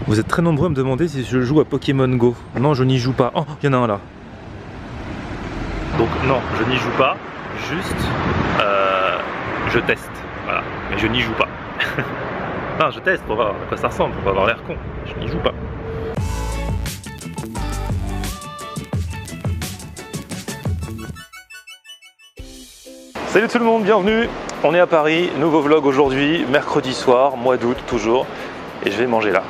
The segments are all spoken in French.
Vous êtes très nombreux à me demander si je joue à Pokémon Go. Non, je n'y joue pas. Oh, il y en a un là. Donc non, je n'y joue pas. Juste, je teste. Voilà, mais je n'y joue pas. Non, je teste pour voir à quoi ça ressemble, pour pas avoir l'air con. Je n'y joue pas. Salut tout le monde, bienvenue. On est à Paris, nouveau vlog aujourd'hui, mercredi soir, mois d'août toujours. Et je vais manger là.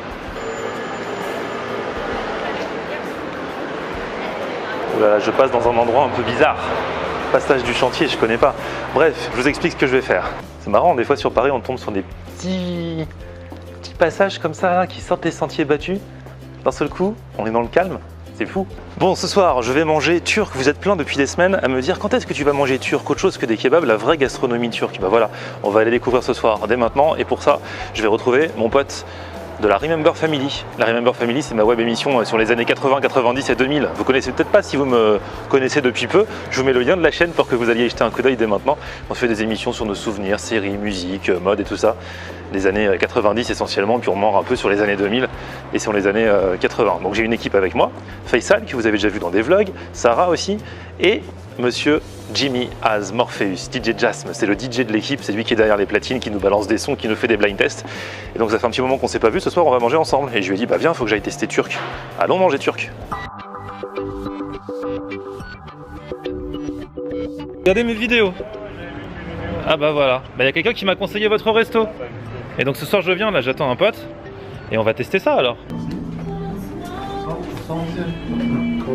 Voilà, je passe dans un endroit un peu bizarre. Passage du chantier, je connais pas. Bref, je vous explique ce que je vais faire. C'est marrant, des fois sur Paris, on tombe sur des petits passages comme ça, là, qui sortent des sentiers battus. D'un seul coup, on est dans le calme. C'est fou. Bon, ce soir, je vais manger turc. Vous êtes plein depuis des semaines à me dire quand est-ce que tu vas manger turc, autre chose que des kebabs, la vraie gastronomie turque. Bah voilà, on va aller découvrir ce soir, dès maintenant. Et pour ça, je vais retrouver mon pote de la Remember Family. La Remember Family, c'est ma web émission sur les années 80, 90 et 2000. Vous connaissez peut-être pas si vous me connaissez depuis peu. Je vous mets le lien de la chaîne pour que vous alliez y jeter un coup d'œil dès maintenant. On fait des émissions sur nos souvenirs, séries, musique, mode et tout ça. Les années 90 essentiellement, puis on mord un peu sur les années 2000 et sur les années 80. Donc j'ai une équipe avec moi, Faisal, que vous avez déjà vu dans des vlogs, Sarah aussi, et monsieur Jimmy Az Morpheus, DJ Jasm, c'est le DJ de l'équipe, c'est lui qui est derrière les platines, qui nous balance des sons, qui nous fait des blind tests. Et donc ça fait un petit moment qu'on s'est pas vu, ce soir on va manger ensemble. Et je lui ai dit, bah viens, faut que j'aille tester turc. Allons manger turc. Regardez mes vidéos. Ah bah voilà, bah, y a quelqu'un qui m'a conseillé votre resto. Et donc ce soir je viens, là j'attends un pote, et on va tester ça alors.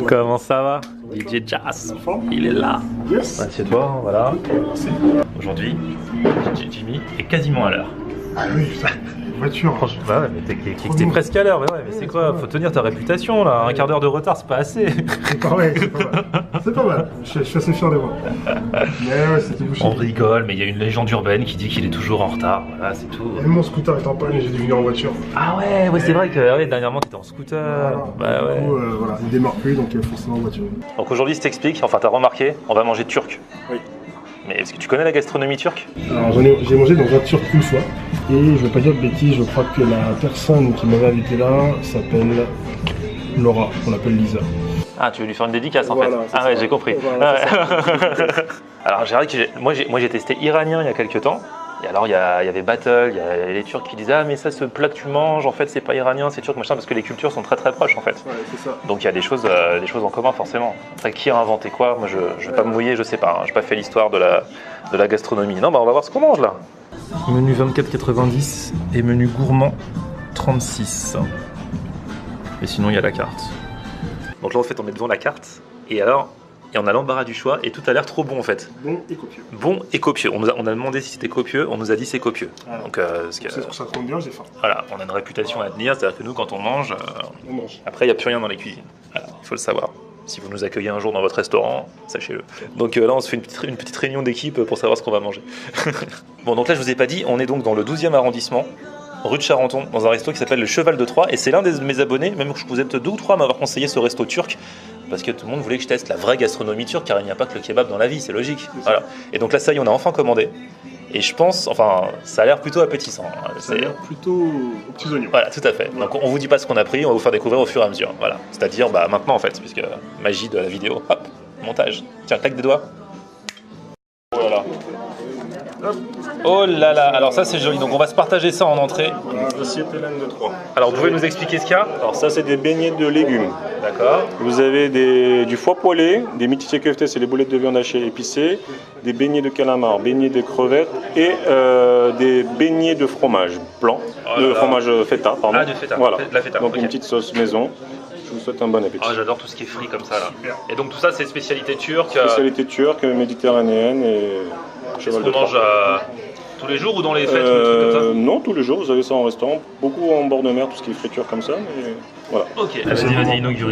Comment ça va? DJ Jazz, il est là. Yes. Assieds-toi, voilà. Aujourd'hui, DJ Jimmy est quasiment à l'heure. Ah oui, voiture. Bah ouais, mais t'es presque à l'heure, mais ouais, mais c'est quoi? Faut tenir ta réputation là, un quart d'heure de retard c'est pas assez. C'est pas mal, c'est pas mal. C'est pas mal, je suis assez fier de moi. Mais ouais, c'était bouché. On rigole, mais il y a une légende urbaine qui dit qu'il est toujours en retard, voilà, c'est tout. Même mon scooter est en panne et j'ai dû venir en voiture. Ah ouais, c'est vrai que ouais, dernièrement t'étais en scooter. Voilà. Bah ouais. Du coup, voilà, il démarre plus donc forcément en voiture. Donc aujourd'hui, je t'explique, enfin t'as remarqué, on va manger turc. Oui. Mais est-ce que tu connais la gastronomie turque? Alors j'ai mangé dans un turc une fois et je vais pas dire de bêtises, je crois que la personne qui m'avait invité là s'appelle Laura, on l'appelle Lisa. Ah, tu veux lui faire une dédicace en voilà, fait? Ah ouais, j'ai compris. Voilà, Alors j'ai que moi j'ai testé iranien il y a quelques temps. Et alors il y avait Battle, il y a les Turcs qui disaient ah mais ça ce plat que tu manges en fait c'est pas iranien, c'est turc machin parce que les cultures sont très proches en fait. Ouais, c'est ça. Donc il y a des choses en commun forcément. Après qui a inventé quoi? Moi je vais pas me mouiller, je sais pas. J'ai pas fait l'histoire de la gastronomie. Non bah on va voir ce qu'on mange là. Menu 24,90 et menu gourmand 36. Et sinon il y a la carte. Donc là en fait on est devant la carte et alors et on a l'embarras du choix et tout a l'air trop bon en fait. Bon et copieux. Bon et copieux. On a demandé si c'était copieux, on nous a dit c'est copieux. Voilà. Donc C'est pour ça qu'on bien, j'ai faim. voilà, on a une réputation à tenir, c'est-à-dire que nous quand on mange, On mange. après il n'y a plus rien dans les cuisines. Voilà, il faut le savoir. Si vous nous accueillez un jour dans votre restaurant, sachez-le. Donc là on se fait une petite réunion d'équipe pour savoir ce qu'on va manger. Bon donc là je vous ai pas dit, on est donc dans le 12e arrondissement. Rue de Charenton, dans un resto qui s'appelle le Cheval de Troyes, et c'est l'un de mes abonnés, même que vous êtes 2 ou 3 à m'avoir conseillé ce resto turc, parce que tout le monde voulait que je teste la vraie gastronomie turque, car il n'y a pas que le kebab dans la vie, c'est logique. Voilà. Et donc là, ça y est, on a enfin commandé, et je pense, enfin, ça a l'air plutôt appétissant. Ça a l'air plutôt aux petits oignons. Voilà, tout à fait. Donc on vous dit pas ce qu'on a pris, on va vous faire découvrir au fur et à mesure. Voilà, c'est-à-dire bah, maintenant en fait, puisque magie de la vidéo, hop, montage. Tiens, claque des doigts. Oh là là. Oh là là, alors ça c'est joli, donc on va se partager ça en entrée. Assiette Hélène de 3. Alors vous pouvez nous expliquer ce qu'il y a? Alors ça c'est des beignets de légumes. D'accord. Vous avez du foie poêlé, des mititiye köfte, c'est les boulettes de viande hachée épicées, des beignets de calamar, beignets de crevettes et des beignets de fromage blanc, de fromage feta, pardon. Ah, du feta, voilà. de la feta. Donc okay. Une petite sauce maison. Je vous souhaite un bon appétit. Oh, j'adore tout ce qui est frit comme ça là. Et donc tout ça c'est spécialité turque. Spécialité turque, méditerranéenne et Cheval de Troyes. On mange tous les jours ou dans les fêtes ou des trucs comme ça? Non, tous les jours, vous avez ça en restaurant. Beaucoup en bord de mer, tout ce qui est friture comme ça, mais voilà. Ok, vas-y, inaugure.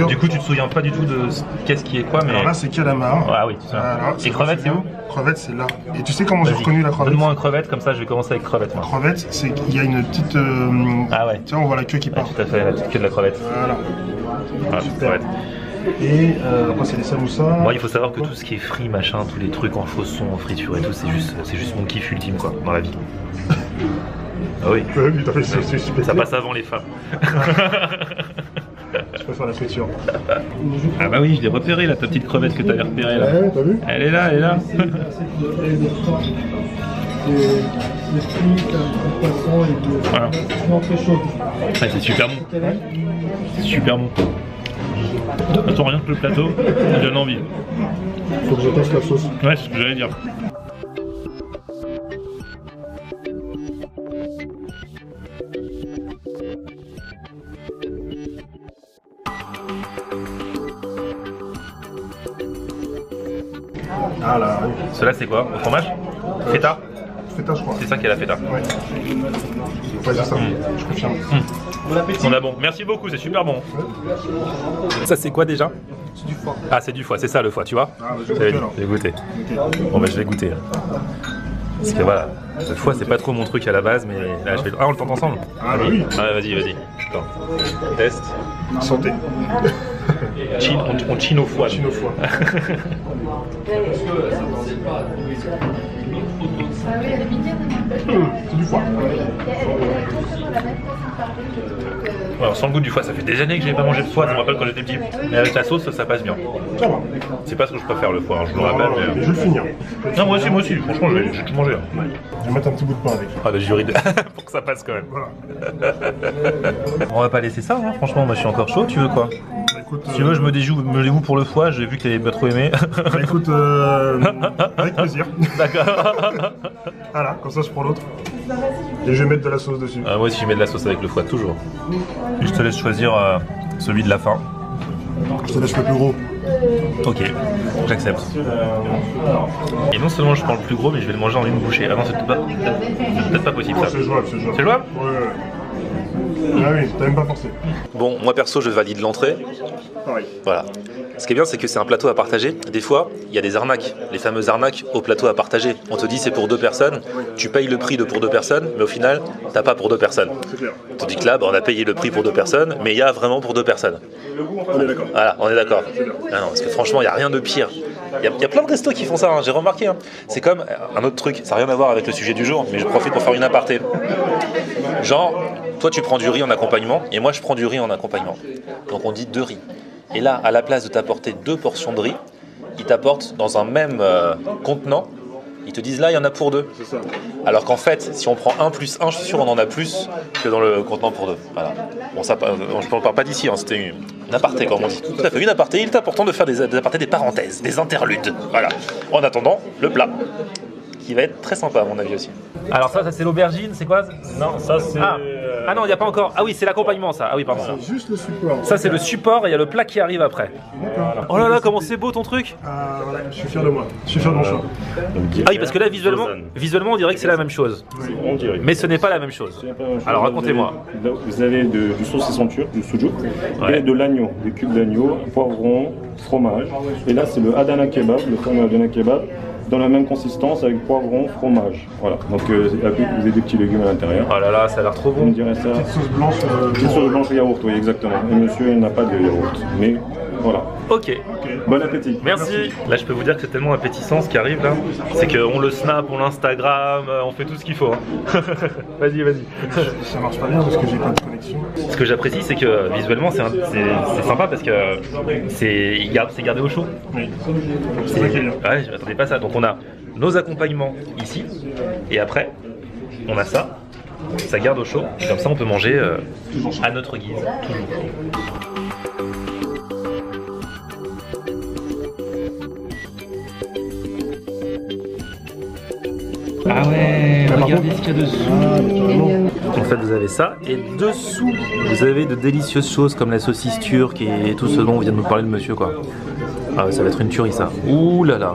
Du coup, tu te souviens pas du tout de qu'est-ce qui est quoi, mais... Alors là, c'est calamar. Ah oui, c'est ça. Et crevettes, c'est où? Crevettes, c'est là. Et tu sais comment j'ai reconnu la crevette? Donne-moi un crevette, comme ça je vais commencer avec crevette. Moi. Crevette, c'est qu'il y a une petite... Ah ouais. Tu vois, on voit la queue qui part. Tout à fait, la petite queue de la crevette. Voilà. Super. Crevette. Et après c'est les samoussas. Moi il faut savoir que tout ce qui est frit, machin, tous les trucs en chausson, en friture et tout, c'est juste mon kiff ultime quoi, dans la vie. Ah oui. Putain, mais c'est super. Ça passe avant les femmes. Je préfère la friture. Ah bah oui, je l'ai repéré là, ta petite crevette que t'avais repérée là. Ouais, t'as vu? Elle est là, elle est là. Voilà. Ah, c'est super bon. C'est super bon. Attends, rien que le plateau, ça donne envie. Faut que je teste la sauce. Ouais, c'est ce que j'allais dire. Ah là, oui. Cela c'est quoi? Au fromage? Feta? Feta, je crois. C'est ça qui est la feta. Ouais. Ouais, c'est ça. Je confirme. On a bon. Merci beaucoup, c'est super bon. Ça c'est quoi déjà? C'est du foie. Ah c'est du foie, c'est ça le foie, tu vois? Ah, bah, je vais goûter, alors. Je vais goûter. Bon bah je vais goûter. Parce que voilà, le foie c'est pas trop mon truc à la base, mais là je vais... Ah on le tente ensemble? Ah bah oui. Ah vas-y, vas-y. Attends. Test. Santé. On chine au foie. Chine au foie. C'est du foie. Ouais, on sent le goût du foie, ça fait des années que j'ai pas mangé de foie, ça me rappelle quand j'étais petit. Mais avec la sauce, ça passe bien. Ça va. C'est pas ce que je préfère le foie, hein, je vous le rappelle. Mais je vais le finir. Non, moi aussi, franchement, je vais tout manger. Hein. Je vais mettre un petit bout de pain avec. Ah, le jury de... pour que ça passe quand même. Voilà. On va pas laisser ça, hein. Franchement, moi je suis encore chaud, tu veux quoi? Bah, écoute, Si tu veux, je me dévoue pour le foie, j'ai vu que t'avais pas trop aimé. Bah écoute, avec plaisir. D'accord. Voilà, comme ça je prends l'autre. Et je vais mettre de la sauce dessus. Moi aussi, je mets de la sauce avec le foie, toujours. Et je te laisse choisir celui de la fin. Je te laisse le plus gros. Ok, j'accepte. Et non seulement je prends le plus gros, mais je vais le manger en une bouchée. Ah non, c'est peut-être pas possible ça. C'est jouable, c'est jouable. C'est jouable? Ouais. Ah oui, t'as même pas forcé. Bon, moi perso, je valide l'entrée. Pareil. Voilà. Ce qui est bien, c'est que c'est un plateau à partager. Des fois, il y a des arnaques, les fameuses arnaques au plateau à partager. On te dit c'est pour 2 personnes, tu payes le prix de pour 2 personnes, mais au final, t'as pas pour 2 personnes. C'est clair. Tandis que là, on a payé le prix pour 2 personnes, mais il y a vraiment pour 2 personnes. On est d'accord. Voilà, on est d'accord. Ah non, parce que franchement, il n'y a rien de pire. Il y a plein de restos qui font ça, hein, j'ai remarqué. Hein. C'est comme un autre truc, ça n'a rien à voir avec le sujet du jour, mais je profite pour faire une aparté. Genre, toi tu prends du riz en accompagnement, et moi je prends du riz en accompagnement. Donc on dit 2 riz. Et là, à la place de t'apporter 2 portions de riz, ils t'apportent dans un même contenant, ils te disent là, il y en a pour 2. C'est ça. Alors qu'en fait, si on prend 1 plus 1, je suis sûr on en a plus que dans le contenant pour 2. Voilà. Bon, ça, je ne parle pas d'ici, hein, c'était une aparté, comme on dit. Tout à fait, une aparté. Il est important de faire des apartés, des parenthèses, des interludes. Voilà. En attendant, le plat, qui va être très sympa à mon avis aussi. Alors ça c'est l'aubergine, c'est quoi? Non, ça c'est... Ah non, il n'y a pas encore. Ah oui, c'est l'accompagnement ça. Ah oui, pardon. C'est juste le support. Ça c'est le support et il y a le plat qui arrive après. D'accord. Oh là là, comment c'est beau ton truc! Voilà, je suis fier de moi. Je suis fier de mon choix. Ah oui, parce que là visuellement on dirait que c'est la même chose. On dirait. Mais ce n'est pas la même chose. Alors racontez-moi. Vous avez du saucisson turc, du sucuk, Ouais. et de l'agneau, des cubes d'agneau, poivron, fromage. Et là c'est le Adana kebab, le fameux Adana kebab, dans la même consistance avec poivron, fromage. Voilà. Donc vous avez des petits légumes à l'intérieur. Oh là là, ça a l'air trop On bon. dirait ça. Petite sauce blanche. Petite sauce blanche et yaourt, oui, exactement. Et monsieur n'a pas de yaourt. Mais voilà. Ok, Bon appétit. merci. Là je peux vous dire que c'est tellement appétissant ce qui arrive là. C'est qu'on le snap, on l'Instagram, on fait tout ce qu'il faut. Hein. Vas-y, vas-y. Ça marche pas bien parce que j'ai pas de connexion. Ce que j'apprécie, c'est que visuellement, c'est sympa parce que c'est gardé au chaud. Oui. C'est vrai qu'il est bien. Ouais, je m'attendais pas à ça. Donc on a nos accompagnements ici, et après, on a ça. Ça garde au chaud, et comme ça on peut manger à notre guise, toujours chaud. Ah ouais, regardez ce qu'il y a dessous. En fait, vous avez ça, et dessous, vous avez de délicieuses choses comme la saucisse turque et tout ce dont vient de nous parler le monsieur, quoi. Ah ouais, ça va être une tuerie, ça. Ouh là là.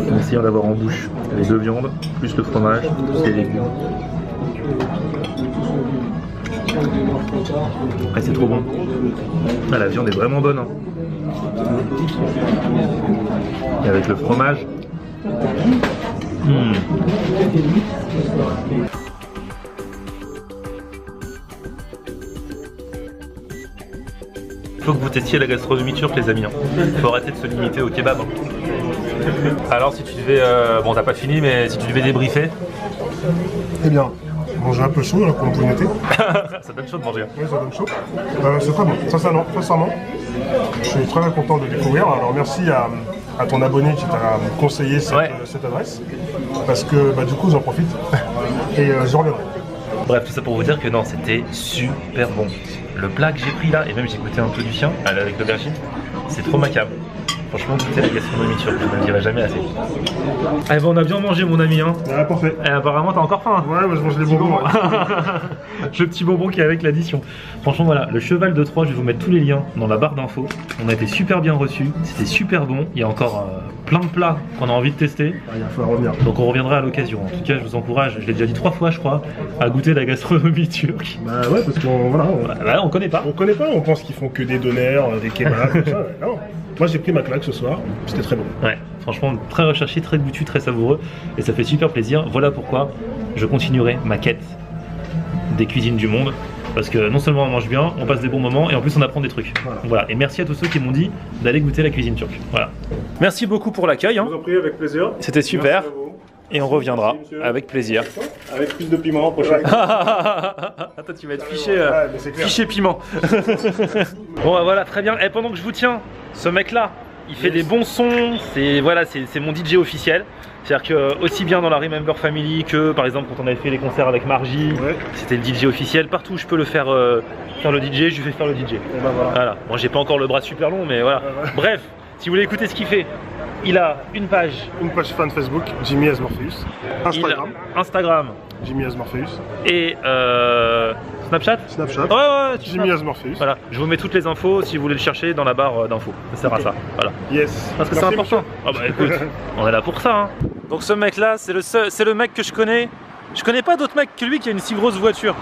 On va essayer d'avoir en bouche les 2 viandes, plus le fromage, plus les légumes. Ah, c'est trop bon. Ah, la viande est vraiment bonne. Hein. Et avec le fromage, Faut que vous testiez la gastronomie turque, les amis. Faut arrêter de se limiter au kebab. Alors, si tu devais. Bon, t'as pas fini, mais si tu devais débriefer. Eh bien, manger un peu chaud, là, comme vous le notez. Ça donne chaud de manger. Oui, ça donne chaud. C'est très bon, sincèrement. Je suis très content de découvrir. Alors, merci à ton abonné qui t'a conseillé cette adresse. Parce que du coup, j'en profite. Et j'y reviendrai. Bref, tout ça pour vous dire que non, c'était super bon. Le plat que j'ai pris là, et même j'ai goûté un peu du sien, avec l'aubergine, c'est trop macabre. Franchement, goûter la gastronomie turque, je ne le dirai jamais assez. Eh ben, on a bien mangé, mon ami. Hein. Ah, parfait. Et apparemment, t'as encore faim. Ouais, moi je mange les bonbons. Le petit bonbon qui est avec l'addition. Franchement, voilà, le cheval de Troie, je vais vous mettre tous les liens dans la barre d'infos. On a été super bien reçus, c'était super bon. Il y a encore plein de plats qu'on a envie de tester. Il va falloir revenir. Donc on reviendra à l'occasion. En tout cas, je vous encourage, je l'ai déjà dit 3 fois, je crois, à goûter la gastronomie turque. Bah ouais, parce qu'on on connaît pas. On connaît pas, on pense qu'ils font que des donners, des kebabs, tout ça. Non. Moi j'ai pris ma claque ce soir, c'était très bon. Ouais, franchement très recherché, très goûtu, très savoureux et ça fait super plaisir. Voilà pourquoi je continuerai ma quête des cuisines du monde. Parce que non seulement on mange bien, on passe des bons moments et en plus on apprend des trucs. Voilà. Et merci à tous ceux qui m'ont dit d'aller goûter la cuisine turque. Voilà. Merci beaucoup pour l'accueil. Je vous en prie, avec plaisir. C'était super. Et on reviendra avec plaisir. Avec plus de piment prochain. Attends, tu vas être fiché piment. Bon, voilà, très bien. Et pendant que je vous tiens, ce mec-là, il fait des bons sons. C'est mon DJ officiel. C'est-à-dire que aussi bien dans la Remember Family que par exemple quand on avait fait les concerts avec Margie, c'était le DJ officiel. Partout où je peux le faire, faire le DJ, je lui fais faire le DJ. Et ben voilà. Bon, j'ai pas encore le bras super long, mais voilà. Bref, si vous voulez écouter ce qu'il fait. Il a une page fan Facebook, Jimmy as Morpheus. Instagram, Jimmy as Morpheus. Et Snapchat. Ouais, Jimmy as Morpheus. Voilà, je vous mets toutes les infos si vous voulez le chercher dans la barre d'infos. Ça sert à ça. Voilà. Yes. Parce que c'est important. Ah bah écoute, on est là pour ça. Hein. Donc ce mec là, c'est le mec que je connais. Je connais pas d'autres mecs que lui qui a une si grosse voiture.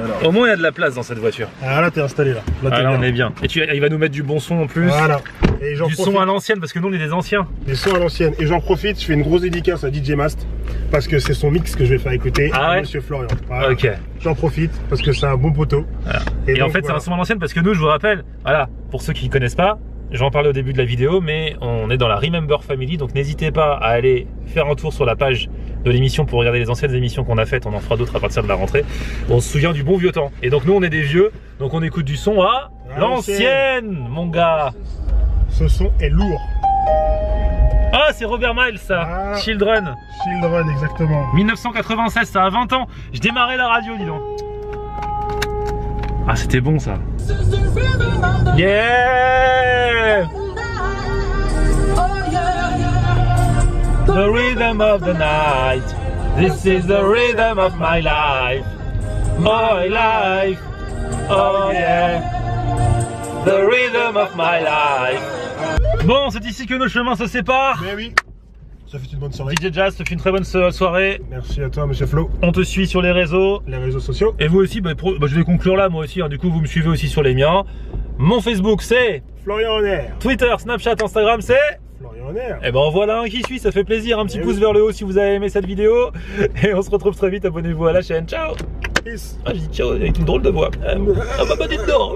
Alors. Au moins il y a de la place dans cette voiture. Ah là t'es installé là. Là on est bien. Et il va nous mettre du bon son en plus. Voilà. Et du son à l'ancienne parce que nous on est des anciens. Des sons à l'ancienne. Et j'en profite, je fais une grosse dédicace à DJ Mast parce que c'est son mix que je vais faire écouter à Monsieur Florian. Voilà. Ok. J'en profite parce que c'est un bon poteau. Voilà. Et donc, en fait c'est un son à l'ancienne parce que nous je vous rappelle, voilà, pour ceux qui ne connaissent pas, je vais en parler au début de la vidéo, mais on est dans la Remember Family, donc n'hésitez pas à aller faire un tour sur la page de l'émission pour regarder les anciennes émissions qu'on a faites, on en fera d'autres à partir de la rentrée. On se souvient du bon vieux temps. Et donc nous on est des vieux, donc on écoute du son à l'ancienne, mon gars. Ce son est lourd. Ah c'est Robert Miles ça, Children. Children exactement. 1996, ça a 20 ans. Je démarrais la radio, dis donc. Ah c'était bon ça. Yeah! The rhythm of the night. This is the rhythm of my life. My life. Oh yeah. The rhythm of my life. Bon, c'est ici que nos chemins se séparent. Mais oui. Ça fait une bonne soirée. DJ Jazz, ça fait une très bonne soirée. Merci à toi, monsieur Flo. On te suit sur les réseaux. Les réseaux sociaux. Et vous aussi, je vais conclure là, moi aussi. Hein. Du coup, vous me suivez aussi sur les miens. Mon Facebook, c'est Florian en air. Twitter, Snapchat, Instagram, c'est Florian en air. Et ben voilà un qui suit, ça fait plaisir. Un petit pouce vers le haut si vous avez aimé cette vidéo. Et on se retrouve très vite. Abonnez-vous à la chaîne. Ciao. Peace. Ah, j'ai dit ciao avec une drôle de voix. Ah bah dites donc.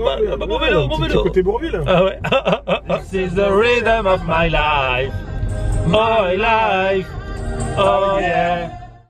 Mon vélo, mon vélo. Côté Bourville. Ah ouais. This is the rhythm of my life. My life. Oh yeah.